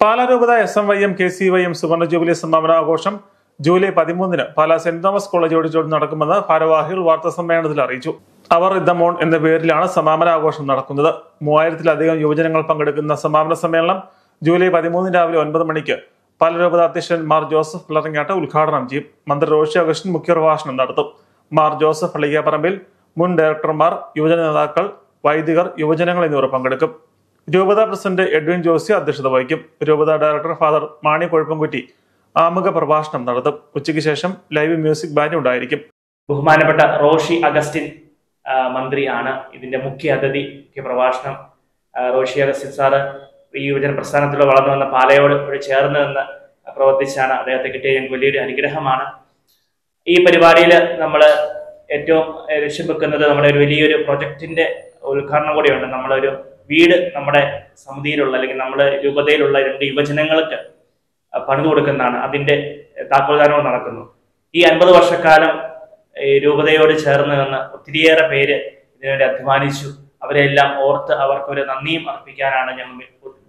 പാലാരൂപത SMYM KCYM സുവർണ jubilee സമാപനാഘോഷം July 13-ന് പാലാ സെന്റ് തോമസ് കോളേജ് ഓഡിറ്റോറിയത്തിൽ നടക്കുമെന്ന് ഭാരവാഹികൾ വാർത്താസമ്മേളനത്തിൽ അറിയിച്ചു. അവർ ഇദ്ദമോൺ എന്ന പേരിലാണ് സമാപനാഘോഷം നടക്കുന്നത്. 3000-ലധികം യുവജനങ്ങൾ പങ്കെടുക്കുന്ന സമാപന സമ്മേളനം ജൂലൈ 13 രാവിലെ 9 മണിക്ക് പാലാരൂപത അധ്യക്ഷൻ മാർ ജോസഫ് പിളറിങ്ങാട്ട് ഉദ്ഘാടനം ചെയ്യും. മന്ത്രി റോഷി അഗസ്റ്റിൻ മുഖ്യപ്രഭാഷണം നടത്തും. മാർ ജോസഫ് അളിയാപ്പറമ്പിൽ, മുൻ ഡയറക്ടർമാർ, യുവജന നേതാക്കൾ, വൈദികർ, യുവജനങ്ങൾ എന്നിവർ പങ്കെടുക്കും. രൂപത പ്രസിഡന്റ് എഡ്വിൻ ജോസി അധ്യക്ഷത വഹിക്കും. രൂപത ഡയറക്ടർ ഫാദർ മാണി കൊഴുപ്പൻകുറ്റി ആമുഖ പ്രഭാഷണം നടത്തും. ഉച്ചയ്ക്ക് ശേഷം ലൈവ് മ്യൂസിക് ബാൻഡ് ഉണ്ടായിരിക്കും. ബഹുമാനപ്പെട്ട റോഷി അഗസ്റ്റിൻ മന്ത്രിയാണ് ഇതിന്റെ മുഖ്യ അതിഥി. പ്രഭാഷണം റോഷി അഗസ്റ്റിൻ സാറ് ഈ യുവജന പ്രസ്ഥാനത്തിലൂടെ വളർന്നു വന്ന പാലയോട് ചേർന്ന് നിന്ന് പ്രവർത്തിച്ചാണ്. അദ്ദേഹത്തെ കിട്ടിയ ഞങ്ങൾക്ക് വലിയൊരു അനുഗ്രഹമാണ്. ഈ പരിപാടിയിൽ നമ്മൾ ഏറ്റവും ലക്ഷ്യം വെക്കുന്നത് നമ്മുടെ ഒരു വലിയൊരു പ്രൊജക്ടിന്റെ ഉദ്ഘാടനം കൂടിയുണ്ട്. നമ്മളൊരു വീട് നമ്മുടെ സമിതിയിലുള്ള അല്ലെങ്കിൽ നമ്മുടെ രൂപതയിലുള്ള 2 യുവജനങ്ങൾക്ക് പണിതു കൊടുക്കുന്നതാണ്. അതിന്റെ താക്കോൽദാനവും നടക്കുന്നു. ഈ 50 വർഷക്കാലം രൂപതയോട് ചേർന്ന് നിന്ന് ഒത്തിരിയേറെ പേര് ഇതിനുവേണ്ടി അധ്വാനിച്ചു. അവരെല്ലാം ഓർത്ത് അവർക്കൊരു നന്ദിയും അർപ്പിക്കാനാണ് ഞങ്ങൾ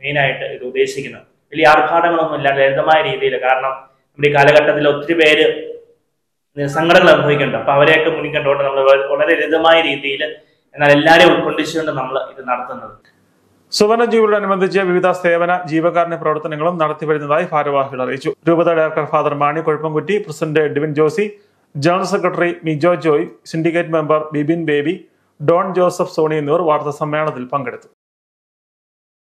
മെയിനായിട്ട് ഇത് ഉദ്ദേശിക്കുന്നത്. വലിയ ആർഭാടങ്ങളൊന്നും ഇല്ല, ലളിതമായ രീതിയിൽ. കാരണം നമ്മുടെ ഈ കാലഘട്ടത്തിൽ ഒത്തിരി പേര് സങ്കടങ്ങൾ അനുഭവിക്കുന്നുണ്ട്. അപ്പൊ അവരെയൊക്കെ മുന്നിൽ കണ്ടുകൊണ്ട് നമ്മൾ വളരെ ലളിതമായ രീതിയിൽ എന്നാൽ എല്ലാവരെയും ഉൾക്കൊള്ളിച്ചുകൊണ്ട് നമ്മൾ ഇത് നടത്തുന്നത്. സുവർണ ജൂബിലിയോടനുബന്ധിച്ച് വിവിധ സേവന ജീവകാരുണ്യ പ്രവർത്തനങ്ങളും നടത്തിവരുന്നതായി ഭാരവാഹികൾ അറിയിച്ചു. രൂപത director father Mani Kozhuppankutty, president Edwin Josy, general secretary Mijo Joy, syndicate member Bibin Baby, Don Joseph Sony എന്നിവർ വാർത്താ സമ്മേളനത്തിൽ പങ്കെടുത്തു.